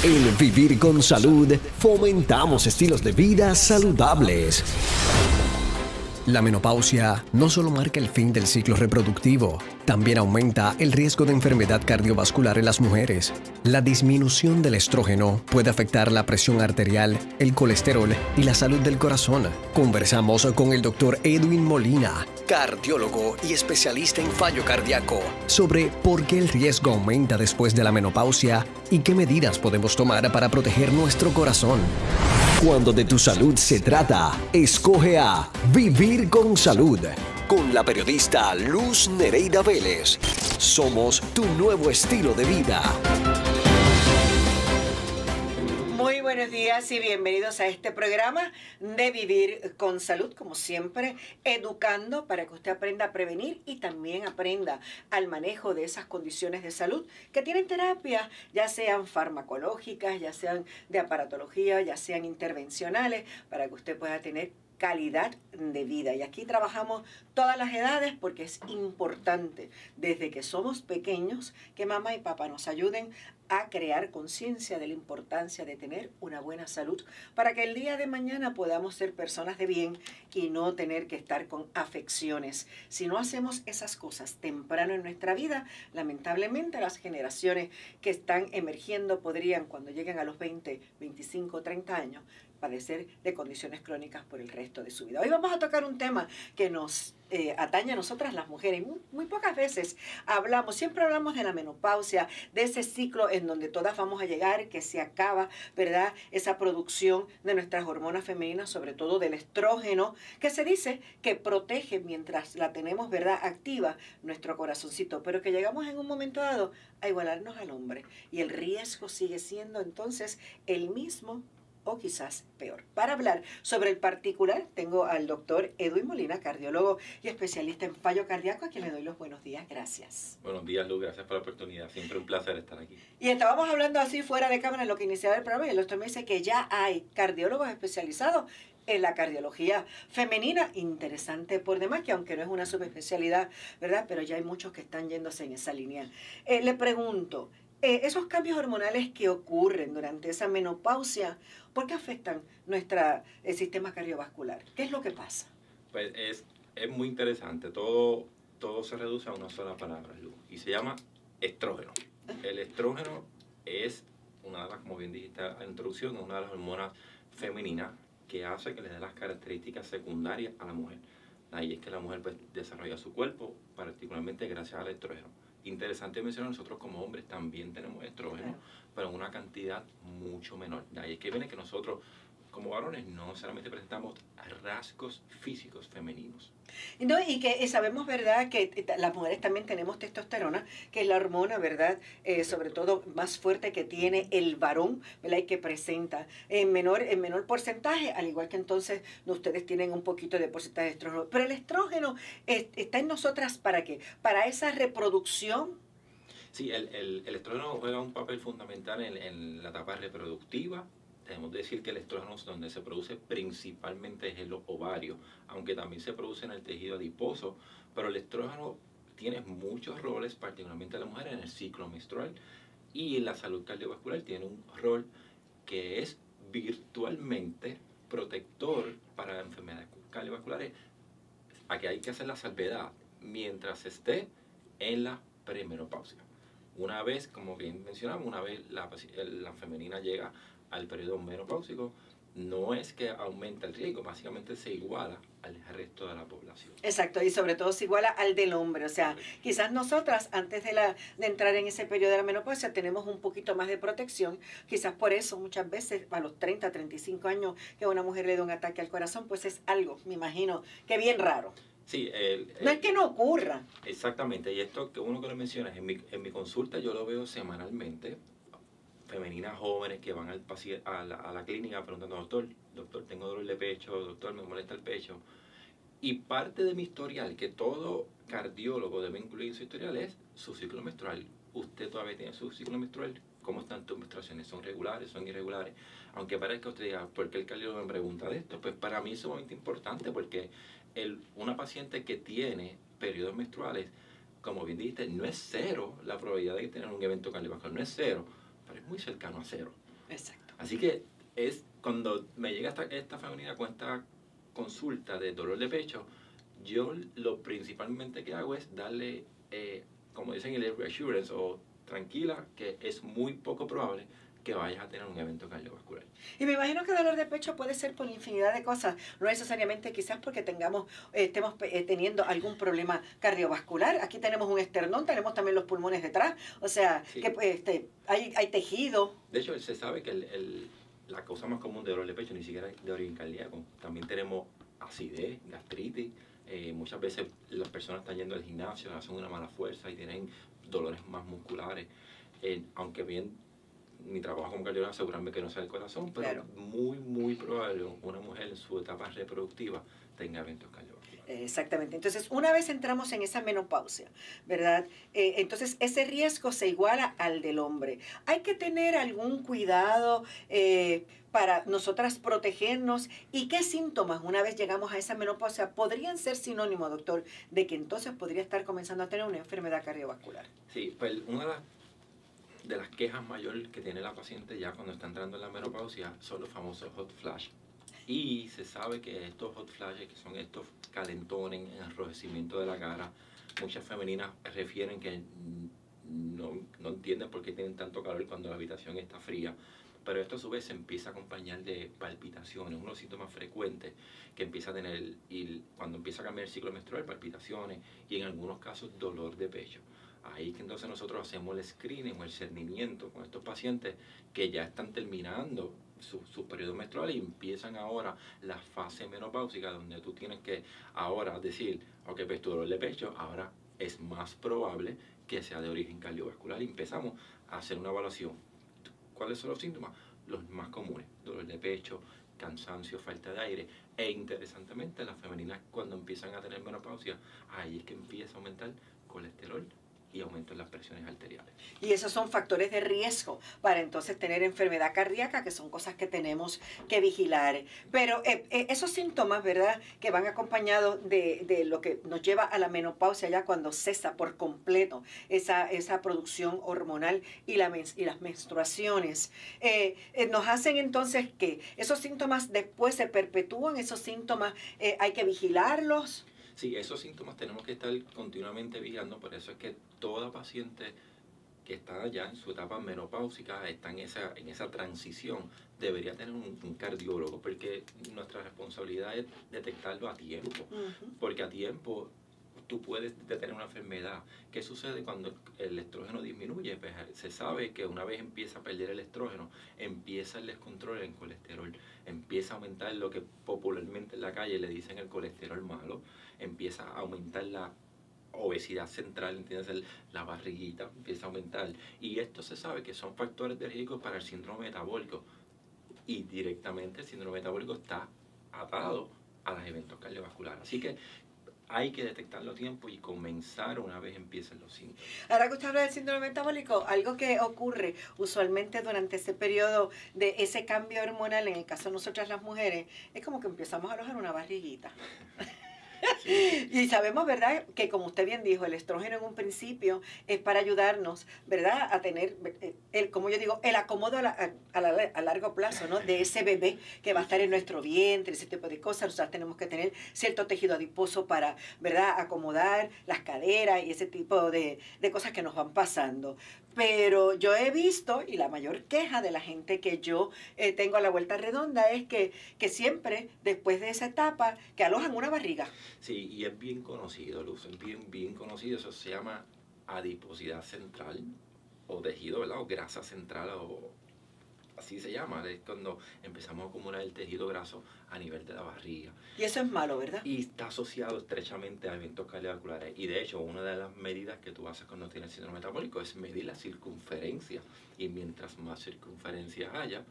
En Vivir con Salud fomentamos estilos de vida saludables. La menopausia no solo marca el fin del ciclo reproductivo, también aumenta el riesgo de enfermedad cardiovascular en las mujeres. La disminución del estrógeno puede afectar la presión arterial, el colesterol y la salud del corazón. Conversamos con el doctor Edwin Molina, cardiólogo y especialista en fallo cardíaco, sobre por qué el riesgo aumenta después de la menopausia y qué medidas podemos tomar para proteger nuestro corazón. Cuando de tu salud se trata, escoge a Vivir con Salud, con la periodista Luz Nereida Vélez. Somos tu nuevo estilo de vida. Muy buenos días y bienvenidos a este programa de Vivir con Salud, como siempre, educando para que usted aprenda a prevenir y también aprenda al manejo de esas condiciones de salud que tienen terapia, ya sean farmacológicas, ya sean de aparatología, ya sean intervencionales, para que usted pueda tener calidad de vida. Y aquí trabajamos todas las edades porque es importante desde que somos pequeños que mamá y papá nos ayuden a crear conciencia de la importancia de tener una buena salud para que el día de mañana podamos ser personas de bien y no tener que estar con afecciones. Si no hacemos esas cosas temprano en nuestra vida, lamentablemente las generaciones que están emergiendo podrían, cuando lleguen a los 20, 25, 30 años, padecer de condiciones crónicas por el resto de su vida. Hoy vamos a tocar un tema que nos atañe a nosotras las mujeres. Muy pocas veces siempre hablamos de la menopausia, de ese ciclo en donde todas vamos a llegar, que se acaba, ¿verdad? Esa producción de nuestras hormonas femeninas, sobre todo del estrógeno, que se dice que protege mientras la tenemos, ¿verdad?, activa nuestro corazoncito, pero que llegamos en un momento dado a igualarnos al hombre. Y el riesgo sigue siendo entonces el mismo, o quizás peor. Para hablar sobre el particular, tengo al doctor Edwin Molina, cardiólogo y especialista en fallo cardíaco, a quien le doy los buenos días. Gracias. Buenos días, Luz. Gracias por la oportunidad. Siempre un placer estar aquí. Y estábamos hablando así fuera de cámara en lo que iniciaba el programa, y el doctor me dice que ya hay cardiólogos especializados en la cardiología femenina. Interesante por demás, que aunque no es una subespecialidad, ¿verdad?, pero ya hay muchos que están yéndose en esa línea. Le pregunto, esos cambios hormonales que ocurren durante esa menopausia, ¿por qué afectan nuestro sistema cardiovascular? ¿Qué es lo que pasa? Pues es muy interesante. Todo se reduce a una sola palabra, Luz, y se llama estrógeno. El estrógeno es una de las, como bien dijiste en la introducción, una de las hormonas femeninas que hace que le dé las características secundarias a la mujer. Ahí es que la mujer pues desarrolla su cuerpo, particularmente gracias al estrógeno. Interesante mencionar, nosotros como hombres también tenemos estrógeno, pero en una cantidad mucho menor. De ahí es que viene que nosotros, como varones, no solamente presentamos rasgos físicos femeninos. No, y que sabemos, ¿verdad?, que las mujeres también tenemos testosterona, que es la hormona, ¿verdad?, sobre todo más fuerte que tiene el varón, ¿verdad?, y que presenta en menor porcentaje, al igual que entonces ustedes tienen un poquito de porcentaje de estrógeno. Pero el estrógeno está en nosotras, ¿para qué? Para esa reproducción. Sí, el estrógeno juega un papel fundamental en la etapa reproductiva. Debemos decir que el estrógeno donde se produce principalmente es el ovario, aunque también se produce en el tejido adiposo, pero el estrógeno tiene muchos roles, particularmente en la mujer, en el ciclo menstrual, y en la salud cardiovascular tiene un rol que es virtualmente protector para enfermedades cardiovasculares. Aquí hay que hacer la salvedad mientras esté en la premenopausia. Una vez, como bien mencionamos, una vez la femenina llega al periodo menopáusico, no es que aumenta el riesgo, básicamente se iguala al resto de la población. Exacto, y sobre todo se iguala al del hombre. O sea, quizás nosotras antes de entrar en ese periodo de la menopausia tenemos un poquito más de protección. Quizás por eso muchas veces a los 30, 35 años que a una mujer le da un ataque al corazón, pues es algo, me imagino, que bien raro. Sí, no es que no ocurra. Exactamente, y esto que uno que lo mencionas, en mi consulta yo lo veo semanalmente, femeninas jóvenes que van a la clínica preguntando, doctor, tengo dolor de pecho, doctor, me molesta el pecho. Y parte de mi historial, que todo cardiólogo debe incluir en su historial, es su ciclo menstrual. Usted todavía tiene su ciclo menstrual. ¿Cómo están tus menstruaciones? ¿Son regulares? ¿Son irregulares? Aunque parezca usted diga, ¿por qué el cardiólogo me pregunta de esto? Pues para mí es sumamente importante porque una paciente que tiene periodos menstruales, como bien dijiste, no es cero la probabilidad de tener un evento cardiovascular, no es cero, pero es muy cercano a cero. Exacto. Así que es cuando me llega esta femenina con esta consulta de dolor de pecho, yo lo principalmente que hago es darle, como dicen en el reassurance o tranquila, que es muy poco probable que vayas a tener un evento cardiovascular. Y me imagino que dolor de pecho puede ser por infinidad de cosas, no necesariamente quizás porque estemos teniendo algún problema cardiovascular. Aquí tenemos un esternón, tenemos también los pulmones detrás, o sea, Sí. que hay tejido. De hecho, se sabe que la causa más común de dolor de pecho ni siquiera es de origen cardíaco. También tenemos acidez, gastritis. Muchas veces las personas están yendo al gimnasio, hacen una mala fuerza y tienen dolores más musculares. Aunque bien mi trabajo como cardiólogo asegurarme que no sea el corazón, pero Claro. muy probable una mujer en su etapa reproductiva tenga eventos cardiovasculares. Exactamente. Entonces, una vez entramos en esa menopausia, ¿verdad? Entonces, ese riesgo se iguala al del hombre. Hay que tener algún cuidado para nosotras protegernos. ¿Y qué síntomas, una vez llegamos a esa menopausia, podrían ser sinónimo, doctor, de que entonces podría estar comenzando a tener una enfermedad cardiovascular? Sí, pues una de las quejas mayores que tiene la paciente ya cuando está entrando en la menopausia son los famosos hot flash. Y se sabe que estos hot flashes, que son estos calentones, enrojecimiento de la cara, muchas femeninas refieren que no entienden por qué tienen tanto calor cuando la habitación está fría. Pero esto a su vez se empieza a acompañar de palpitaciones, uno de los síntomas frecuentes que empieza a tener cuando empieza a cambiar el ciclo menstrual, palpitaciones y en algunos casos dolor de pecho. Ahí que entonces nosotros hacemos el screening o el cernimiento con estos pacientes que ya están terminando su periodo menstrual y empiezan ahora la fase menopáusica donde tú tienes que ahora decir, ok, pues tu dolor de pecho ahora es más probable que sea de origen cardiovascular y empezamos a hacer una evaluación. ¿Cuáles son los síntomas? Los más comunes, dolor de pecho, cansancio, falta de aire e interesantemente las femeninas cuando empiezan a tener menopausia, ahí es que empieza a aumentar colesterol y aumentan las presiones arteriales. Y esos son factores de riesgo para entonces tener enfermedad cardíaca, que son cosas que tenemos que vigilar. Pero esos síntomas, ¿verdad?, que van acompañados de lo que nos lleva a la menopausia ya cuando cesa por completo esa producción hormonal y las menstruaciones, nos hacen entonces que esos síntomas después se perpetúan, esos síntomas hay que vigilarlos. Sí, esos síntomas tenemos que estar continuamente vigilando, por eso es que toda paciente que está ya en su etapa menopáusica, está en esa transición, debería tener un cardiólogo, porque nuestra responsabilidad es detectarlo a tiempo, porque a tiempo tú puedes tener una enfermedad. ¿Qué sucede cuando el estrógeno disminuye? Pues se sabe que una vez empieza a perder el estrógeno, empieza el descontrol en colesterol, empieza a aumentar lo que popularmente en la calle le dicen el colesterol malo, empieza a aumentar la obesidad central, ¿entiendes? La barriguita empieza a aumentar. Y esto se sabe que son factores de riesgo para el síndrome metabólico. Y directamente el síndrome metabólico está atado a los eventos cardiovasculares. Así que hay que detectarlo a tiempo y comenzar una vez empiecen los síntomas. Ahora que usted habla del síndrome metabólico, algo que ocurre usualmente durante ese periodo de ese cambio hormonal, en el caso de nosotras las mujeres, es como que empezamos a alojar una barriguita. Sí. Y sabemos, ¿verdad?, que como usted bien dijo, el estrógeno en un principio es para ayudarnos, ¿verdad?, a tener, como yo digo, el acomodo a largo plazo, ¿no?, de ese bebé que va a estar en nuestro vientre, ese tipo de cosas. Nosotros tenemos que tener cierto tejido adiposo para, ¿verdad?, acomodar las caderas y ese tipo de cosas que nos van pasando. Pero yo he visto, y la mayor queja de la gente que yo tengo a la vuelta redonda es que siempre, después de esa etapa, que alojan una barriga. Sí, y es bien conocido, Luz, es bien conocido. Eso se llama adiposidad central, o tejido, ¿verdad?, o grasa central, o así se llama. Es cuando empezamos a acumular el tejido graso a nivel de la barriga. Y eso es malo, ¿verdad? Y está asociado estrechamente a eventos cardiovasculares. Y de hecho, una de las medidas que tú haces cuando tienes síndrome metabólico es medir la circunferencia. Y mientras más circunferencia haya,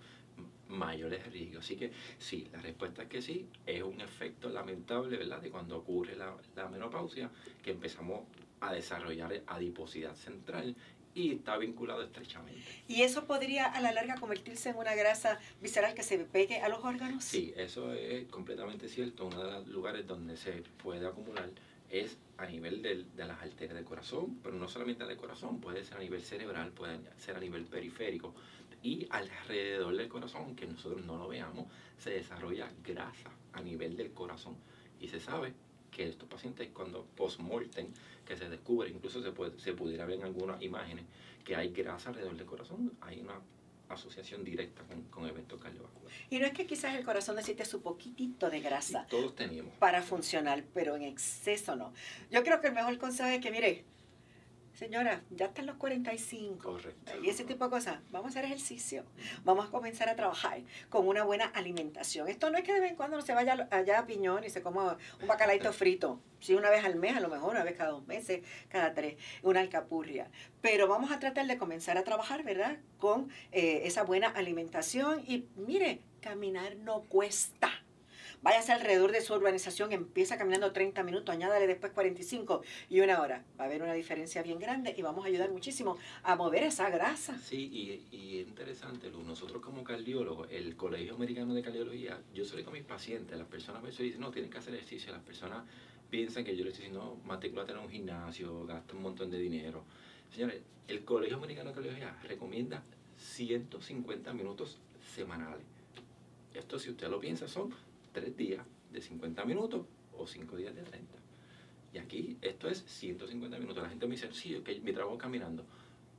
mayor es el riesgo. Así que sí, la respuesta es que sí, es un efecto lamentable, ¿verdad?, de cuando ocurre la menopausia, que empezamos a desarrollar adiposidad central y está vinculado estrechamente. ¿Y eso podría a la larga convertirse en una grasa visceral que se pegue a los órganos? Sí, eso es completamente cierto. Uno de los lugares donde se puede acumular es a nivel de las arterias del corazón, pero no solamente del corazón, puede ser a nivel cerebral, puede ser a nivel periférico. Y alrededor del corazón, aunque nosotros no lo veamos, se desarrolla grasa a nivel del corazón. Y se sabe que estos pacientes, cuando post-mortem, que se descubre, incluso se pudiera ver en algunas imágenes, que hay grasa alrededor del corazón, hay una asociación directa con eventos cardiovasculares. Y no es que quizás el corazón necesite su poquitito de grasa todos tenemos para funcionar, pero en exceso no. Yo creo que el mejor consejo es que, mire, señora, ya están los 45. Correcto. Y ese tipo de cosas. Vamos a hacer ejercicio. Vamos a comenzar a trabajar con una buena alimentación. Esto no es que de vez en cuando no se vaya allá a Piñón y se coma un bacalaito frito. Sí, una vez al mes, a lo mejor, una vez cada 2 meses, cada 3, una alcapurria. Pero vamos a tratar de comenzar a trabajar, ¿verdad? Con esa buena alimentación. Y mire, caminar no cuesta. Váyase alrededor de su urbanización, empieza caminando 30 minutos, añádale después 45 y 1 hora. Va a haber una diferencia bien grande y vamos a ayudar muchísimo a mover esa grasa. Sí, y es interesante, Luz. Nosotros como cardiólogos, el Colegio Americano de Cardiología, yo soy con mis pacientes, las personas a veces dicen, no, tienen que hacer ejercicio. Las personas piensan que yo les estoy diciendo, no, matrículate en un gimnasio, gasta un montón de dinero. Señores, el Colegio Americano de Cardiología recomienda 150 minutos semanales. Esto, si usted lo piensa, son 3 días de 50 minutos o 5 días de 30. Y aquí esto es 150 minutos. La gente me dice, sí, okay, mi trabajo es caminando.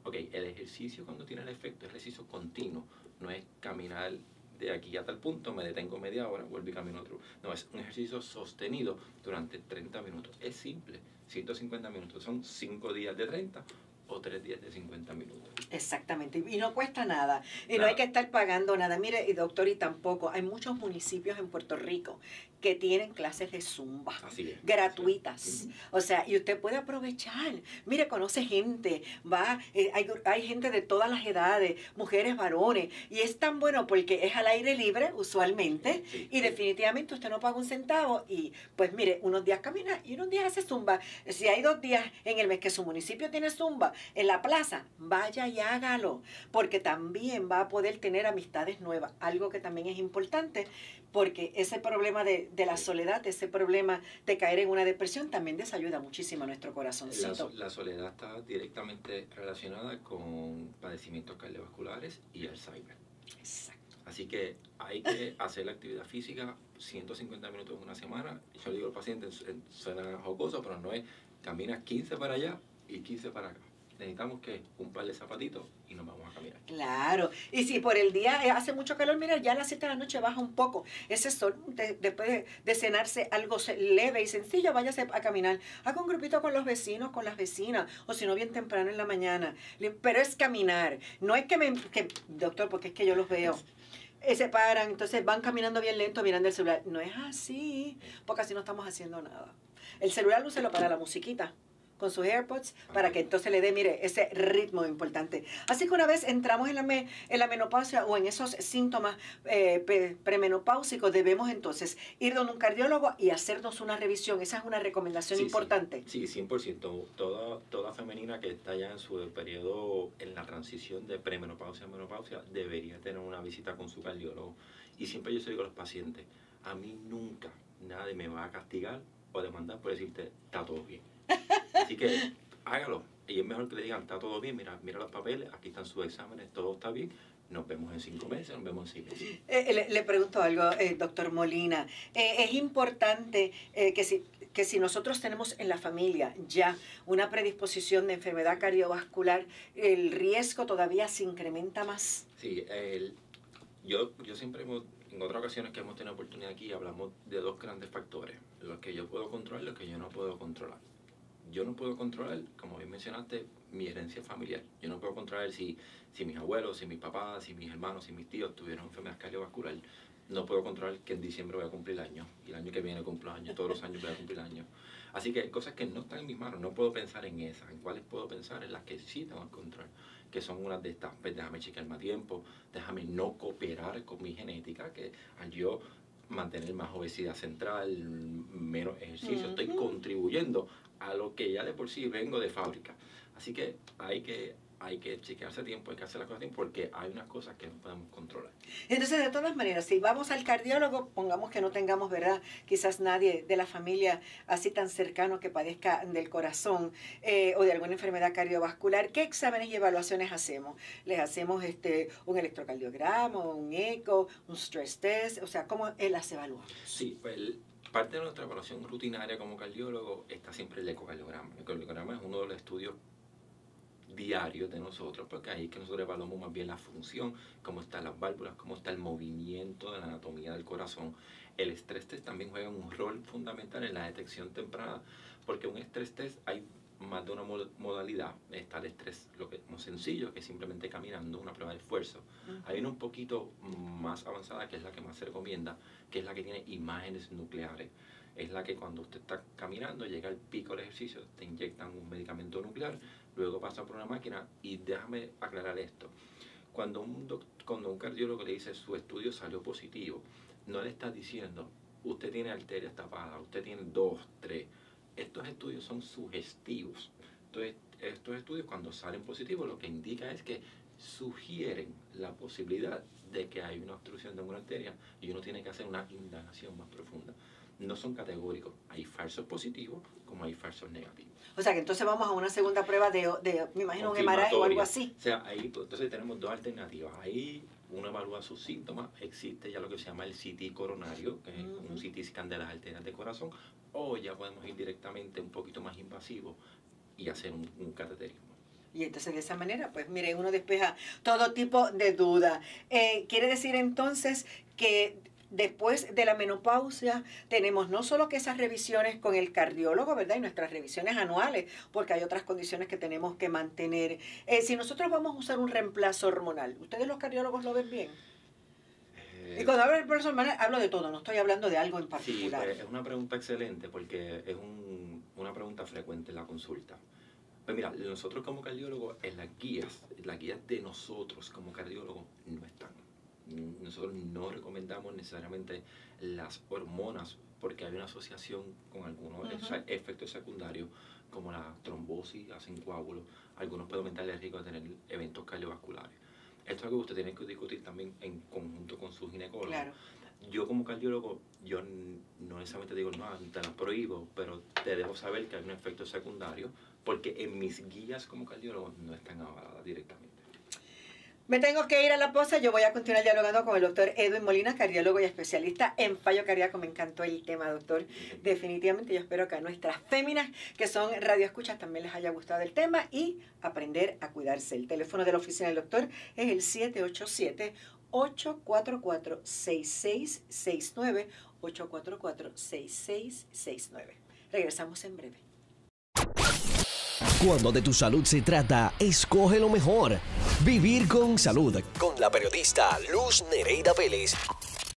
Ok, el ejercicio cuando tiene el efecto es ejercicio continuo. No es caminar de aquí a tal punto, me detengo media hora, vuelvo y camino otro. No, es un ejercicio sostenido durante 30 minutos. Es simple, 150 minutos. Son 5 días de 30 o 3 días de 50 minutos. Exactamente, y no cuesta nada, y Nada. no hay que estar pagando nada. Mire, y doctor, y tampoco, hay muchos municipios en Puerto Rico que tienen clases de zumba Así es. gratuitas. Sí. O sea, y usted puede aprovechar. Mire, conoce gente, hay gente de todas las edades, mujeres, varones, y es tan bueno porque es al aire libre usualmente, Sí. y definitivamente usted no paga un centavo, y pues mire, unos días camina y unos días hace zumba. Si hay 2 días en el mes que su municipio tiene zumba en la plaza, vaya y hágalo, porque también va a poder tener amistades nuevas, algo que también es importante, porque ese problema de la soledad, ese problema de caer en una depresión, también desayuda muchísimo a nuestro corazoncito. La soledad está directamente relacionada con padecimientos cardiovasculares y Alzheimer. Exacto. Así que hay que hacer la actividad física 150 minutos en una semana. Yo le digo al paciente, suena jocoso, pero no es, camina 15 para allá y 15 para acá. Necesitamos que un par de zapatitos y nos vamos a caminar. Claro, y si por el día hace mucho calor, mira, ya a las 7 de la noche baja un poco. Ese sol, después de cenarse algo leve y sencillo, váyase a caminar. Haga un grupito con los vecinos, con las vecinas, o si no, bien temprano en la mañana. Pero es caminar. No es doctor, porque es que yo los veo. Se paran, entonces van caminando bien lento mirando el celular. No es así, porque así no estamos haciendo nada. El celular úselo para la musiquita, con sus AirPods, para que entonces le dé, mire, ese ritmo importante. Así que una vez entramos en la menopausia o en esos síntomas premenopáusicos, debemos entonces ir donde un cardiólogo y hacernos una revisión. Esa es una recomendación importante. Sí, 100%. Toda femenina que está ya en su periodo, en la transición de premenopausia a menopausia, debería tener una visita con su cardiólogo. Y siempre yo se digo a los pacientes, a mí nunca nadie me va a castigar o demandar por decirte, está todo bien. Así que hágalo. Y es mejor que le digan, está todo bien, mira los papeles, aquí están sus exámenes, todo está bien. Nos vemos en 5 meses, nos vemos en 6 meses. Le pregunto algo, doctor Molina. Es importante que si nosotros tenemos en la familia ya una predisposición de enfermedad cardiovascular, el riesgo todavía se incrementa más. Sí, yo siempre en otras ocasiones que hemos tenido oportunidad aquí, hablamos de 2 grandes factores, los que yo puedo controlar y los que yo no puedo controlar. Yo no puedo controlar, como bien mencionaste, mi herencia familiar. Yo no puedo controlar si mis abuelos, si mis papás, si mis hermanos, si mis tíos tuvieron enfermedad cardiovascular. No puedo controlar que en diciembre voy a cumplir años, y el año que viene cumplo años, todos los años voy a cumplir años. Así que hay cosas que no están en mis manos, no puedo pensar en esas. En cuáles puedo pensar, en las que sí tengo el control, que son unas de estas, pues déjame chequearme a tiempo, déjame no cooperar con mi genética, que al yo mantener más obesidad central, menos ejercicio, estoy contribuyendo a lo que ya de por sí vengo de fábrica. Así que hay que hay que chequearse a tiempo, hay que hacer las cosas a tiempo, porque hay unas cosas que no podemos controlar. Entonces, de todas maneras, si vamos al cardiólogo, pongamos que no tengamos, ¿verdad?, quizás nadie de la familia así tan cercano que padezca del corazón o de alguna enfermedad cardiovascular, ¿qué exámenes y evaluaciones hacemos? ¿Les hacemos un electrocardiograma, un eco, un stress test? O sea, ¿cómo las evaluamos? Sí, pues parte de nuestra evaluación rutinaria como cardiólogo está siempre el ecocardiograma. El ecocardiograma es uno de los estudios diarios de nosotros, porque ahí es que nosotros evaluamos más bien la función, cómo están las válvulas, cómo está el movimiento de la anatomía del corazón. El stress test también juega un rol fundamental en la detección temprana, porque un stress test hay más de una modalidad. Está el estrés, lo que es más sencillo, que es simplemente caminando, una prueba de esfuerzo. Hay una un poquito más avanzada, que es la que más se recomienda, que es la que tiene imágenes nucleares. Es la que cuando usted está caminando, llega al pico del ejercicio, te inyectan un medicamento nuclear, luego pasa por una máquina. Y déjame aclarar esto. Cuando un cardiólogo le dice su estudio salió positivo, no le está diciendo usted tiene arterias tapadas, usted tiene 2, 3. Estos estudios son sugestivos. Entonces, estos estudios cuando salen positivos lo que indica es que sugieren la posibilidad de que hay una obstrucción de una arteria y uno tiene que hacer una indagación más profunda. No son categóricos. Hay falsos positivos como hay falsos negativos. O sea, que entonces vamos a una segunda prueba me imagino, un MRI o algo así. O sea, ahí pues, entonces tenemos dos alternativas. Ahí uno evalúa sus síntomas. Existe ya lo que se llama el CT coronario, que es un CT scan de las arterias del corazón. O ya podemos ir directamente un poquito más invasivo y hacer un cateterismo. Y entonces de esa manera, pues mire, uno despeja todo tipo de duda. Quiere decir entonces que después de la menopausia tenemos no solo que esas revisiones con el cardiólogo, ¿verdad? Y nuestras revisiones anuales, porque hay otras condiciones que tenemos que mantener. Si nosotros vamos a usar un reemplazo hormonal, ¿ustedes los cardiólogos lo ven bien? Y cuando hablo de reemplazo hormonal, hablo de todo, no estoy hablando de algo en particular. Sí, pues, es una pregunta excelente porque es una pregunta frecuente en la consulta. Pues mira, nosotros como cardiólogos, en las guías de nosotros como cardiólogos no están. Nosotros no recomendamos necesariamente las hormonas porque hay una asociación con algunos efectos secundarios como la trombosis, hacen coágulos, algunos pueden aumentar el riesgo de tener eventos cardiovasculares. Esto es algo que usted tiene que discutir también en conjunto con su ginecólogo. Claro. Yo como cardiólogo, yo no necesariamente digo, no, te las prohíbo, pero te debo saber que hay un efecto secundario porque en mis guías como cardiólogo no están avaladas directamente. Me tengo que ir a la pausa. Yo voy a continuar dialogando con el doctor Edwin Molina, cardiólogo y especialista en fallo cardíaco. Me encantó el tema, doctor. Definitivamente yo espero que a nuestras féminas que son radioescuchas también les haya gustado el tema y aprender a cuidarse. El teléfono de la oficina del doctor es el 787-844-6669, 844-6669. Regresamos en breve. Cuando de tu salud se trata, escoge lo mejor. Vivir con salud. Con la periodista Luz Nereida Vélez.